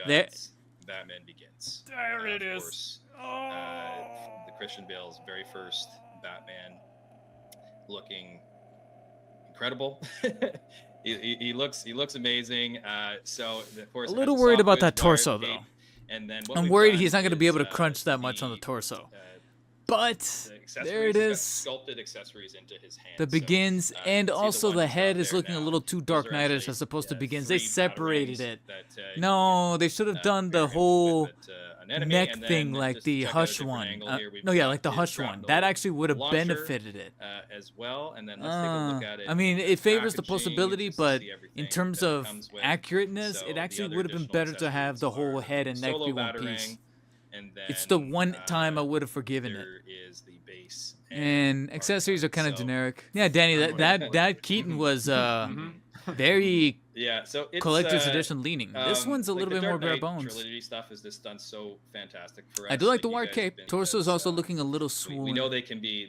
There, got Batman Begins. there it Of is. course, the Oh. Christian Bale's very first Batman, looking incredible. He looks amazing. So of A course it has little the worried soft about goods that guard torso, though. cape, and then what I'm we've worried he's done not going to be is able to crunch that much on the the torso. uh, But the there accessories. it He's got is. sculpted accessories into his The hands, so Begins, you and can see the also one the he's got head is there looking a now. little too Those Dark are Knightish actually as opposed to Begins. They three separated batarangs it. that you can No, they should have done the pair him with whole an enemy. neck And thing then like just to the check out a Hush different one. angle here, we've No, yeah, got like the his Hush one. shrapnel That actually would have launcher benefited it. as well. And then let's take a look at it I mean, in the it favors the packaging possibility, just to but see in everything terms that it of comes with. accurateness, it So the actually other would have been additional better to have accessories the whole are head the and neck solo be one piece. batarang, and It's the then one time I would have forgiven it. there is the base And art accessories are card. kind of So generic. Yeah, Danny, I'm that looking that forward to that it. Keaton was Mhm. very yeah, so it's collector's edition leaning. This one's a like little the bit more Dark bare Knight bones. trilogy stuff is just done so fantastic for us. I do like that the you wide guys have cape. been Torso is because, also looking a little we know swollen.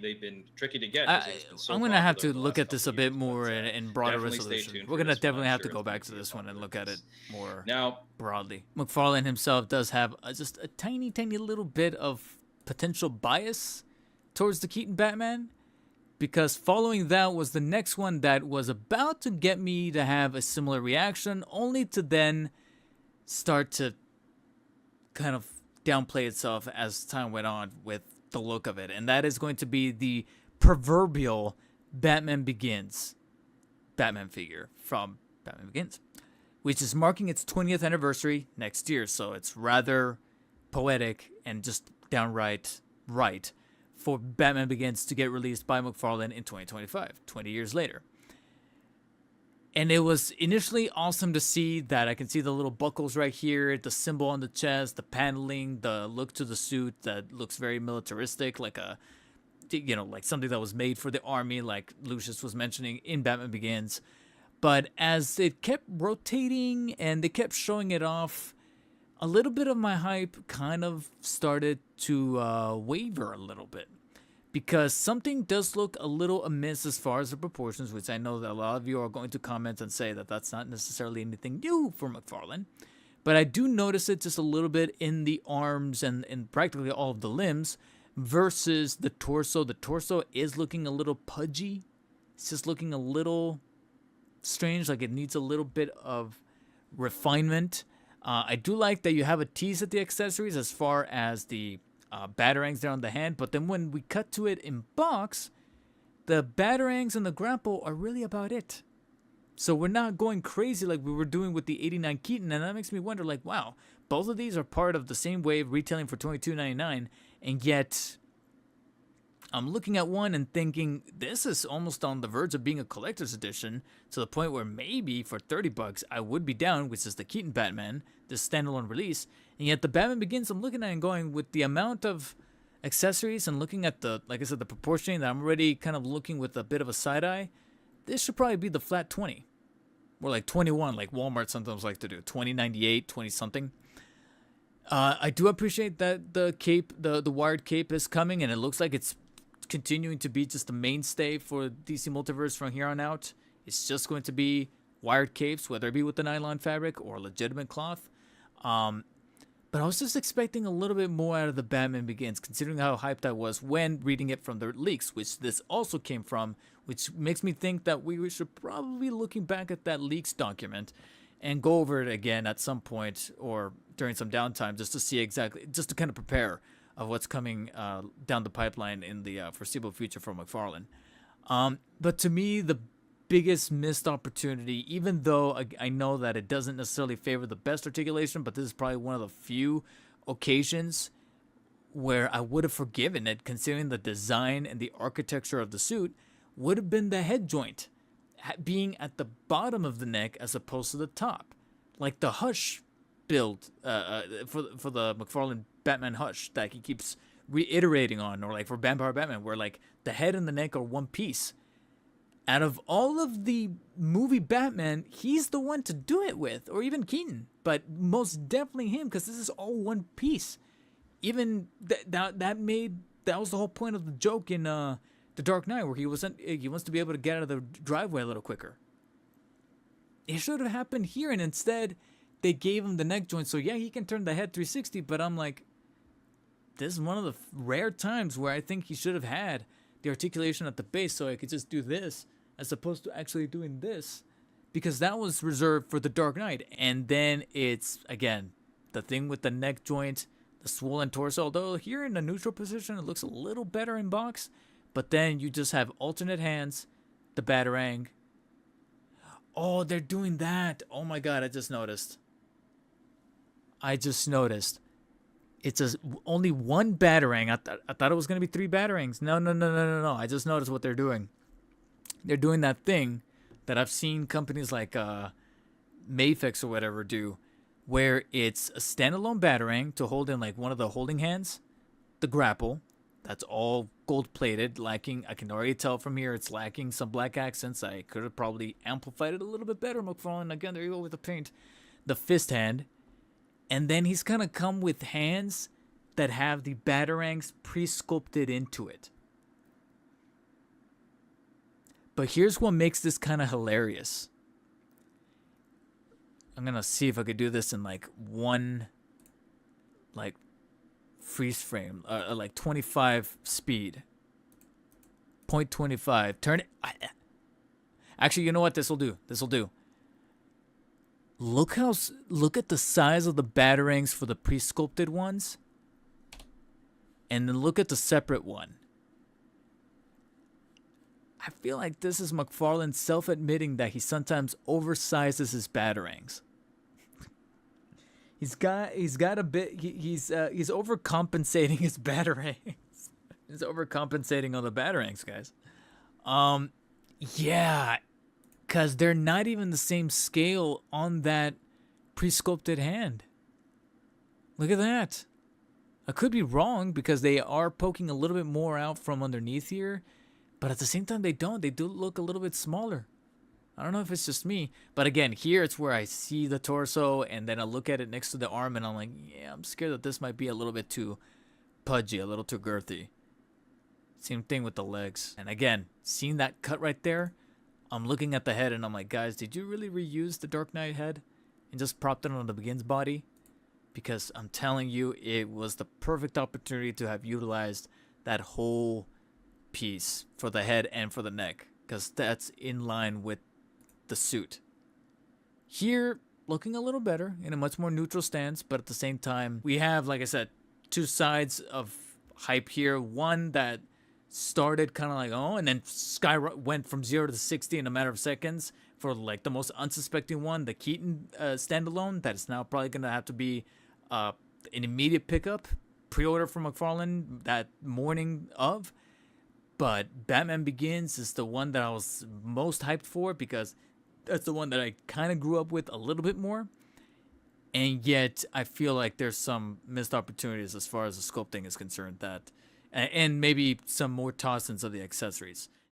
they've been tricky to get I, because it's been so I'm gonna have popular to the look last at this a couple bit years, more but in broader definitely stay resolution. tuned We're for gonna this one. definitely I'm have to sure go it's back going to to be a this one and popular look at it piece. more Now, broadly. McFarlane himself does have just a tiny, tiny little bit of potential bias towards the Keaton Batman, because following that was the next one that was about to get me to have a similar reaction, only to then start to kind of downplay itself as time went on with the look of it. And that is going to be the proverbial Batman Begins Batman figure from Batman Begins, which is marking its 20th anniversary next year. So it's rather poetic and just downright right for Batman Begins to get released by McFarlane in 2025, 20 years later. And it was initially awesome to see that. I can see the little buckles right here, the symbol on the chest, the paneling, the look to the suit that looks very militaristic, like like something that was made for the army, like Lucius was mentioning in Batman Begins. But as it kept rotating and they kept showing it off, a little bit of my hype kind of started to waver a little bit, because something does look a little amiss as far as the proportions, which I know that a lot of you are going to comment and say that that's not necessarily anything new for McFarlane. But I do notice it just a little bit in the arms and in practically all of the limbs versus the torso. The torso is looking a little pudgy. It's just looking a little strange, like it needs a little bit of refinement. I do like that you have a tease at the accessories as far as the batarangs there on the hand, but then when we cut to it in box, the batarangs and the grapple are really about it. So we're not going crazy like we were doing with the 89 Keaton, and that makes me wonder, like, wow, both of these are part of the same wave retailing for $22.99, and yet I'm looking at one and thinking this is almost on the verge of being a collector's edition, to the point where maybe for $30 I would be down, which is the Keaton Batman, this standalone release. And yet the Batman Begins, I'm looking at and going, with the amount of accessories and looking at the, like I said, the proportioning that I'm already kind of looking with a bit of a side eye, this should probably be the flat 20. Or like 21, like Walmart sometimes like to do, 20.98, 20 something. I do appreciate that the cape, the wired cape is coming, and it looks like it's continuing to be just the mainstay for DC Multiverse from here on out. It's just going to be wired capes, whether it be with the nylon fabric or legitimate cloth. But I was just expecting a little bit more out of the Batman Begins, considering how hyped I was when reading it from the leaks, which this also came from, which makes me think that we should probably be looking back at that leaks document and go over it again at some point or during some downtime, just to see exactly, just to kind of prepare of what's coming down the pipeline in the foreseeable future for McFarlane. But to me, the biggest missed opportunity, even though I know that it doesn't necessarily favor the best articulation, but this is probably one of the few occasions where I would have forgiven it, considering the design and the architecture of the suit, would have been the head joint being at the bottom of the neck as opposed to the top. Like the Hush build for the McFarlane Batman Hush that he keeps reiterating on, or like for Vampire Batman, where like the head and the neck are one piece. Out of all of the movie Batman, he's the one to do it with, or even Keaton, but most definitely him, because this is all one piece. Even that was the whole point of the joke in The Dark Knight, where he wants to be able to get out of the driveway a little quicker. It should have happened here, and instead they gave him the neck joint, so yeah, he can turn the head 360. But I'm like, this is one of the rare times where I think he should have had the articulation at the base, so I could just do this as opposed to actually doing this, because that was reserved for the Dark Knight. And then it's again the thing with the neck joint, the swollen torso. Although here in the neutral position, it looks a little better in box. But then you just have alternate hands, the Batarang. Oh, they're doing that. Oh my God, I just noticed. It's only one Batarang. I thought it was going to be 3 Batarangs. No. I just noticed what they're doing. They're doing that thing that I've seen companies like Mafex or whatever do, where it's a standalone Batarang to hold in like one of the holding hands, the grapple. That's all gold plated, lacking. I can already tell from here it's lacking some black accents. I could have probably amplified it a little bit better, McFarlane. Again, there you go with the paint. The fist hand. And then he's going to come with hands that have the Batarangs pre-sculpted into it. But here's what makes this kind of hilarious. I'm going to see if I could do this in like one, like, freeze frame, like 25 speed. 0.25. Turn it. Actually, you know what? This will do. Look at the size of the Batarangs for the pre-sculpted ones. And then look at the separate one. I feel like this is McFarlane self-admitting that he sometimes oversizes his Batarangs. He's got a bit. He's overcompensating his Batarangs. He's overcompensating on the Batarangs, guys. Yeah, because they're not even the same scale on that pre-sculpted hand. Look at that. I could be wrong because they are poking a little bit more out from underneath here, but at the same time they don't. They do look a little bit smaller. I don't know if it's just me, but again, here it's where I see the torso and then I look at it next to the arm and I'm like, yeah, I'm scared that this might be a little bit too pudgy, a little too girthy. Same thing with the legs. And again, seeing that cut right there, I'm looking at the head and I'm like, guys, did you really reuse the Dark Knight head and just propped it on the Begin's body? Because I'm telling you, it was the perfect opportunity to have utilized that whole piece for the head and for the neck, because that's in line with the suit. Here, looking a little better in a much more neutral stance, but at the same time, we have, like I said, two sides of hype here. One that started kind of like, oh, and then went from 0 to 60 in a matter of seconds for like the most unsuspecting one, the Keaton standalone, that is now probably going to have to be an immediate pickup, pre-order from McFarlane that morning of. But Batman Begins is the one that I was most hyped for because that's the one that I kind of grew up with a little bit more. And yet I feel like there's some missed opportunities as far as the sculpting is concerned, that, and maybe some more toss-ins of the accessories.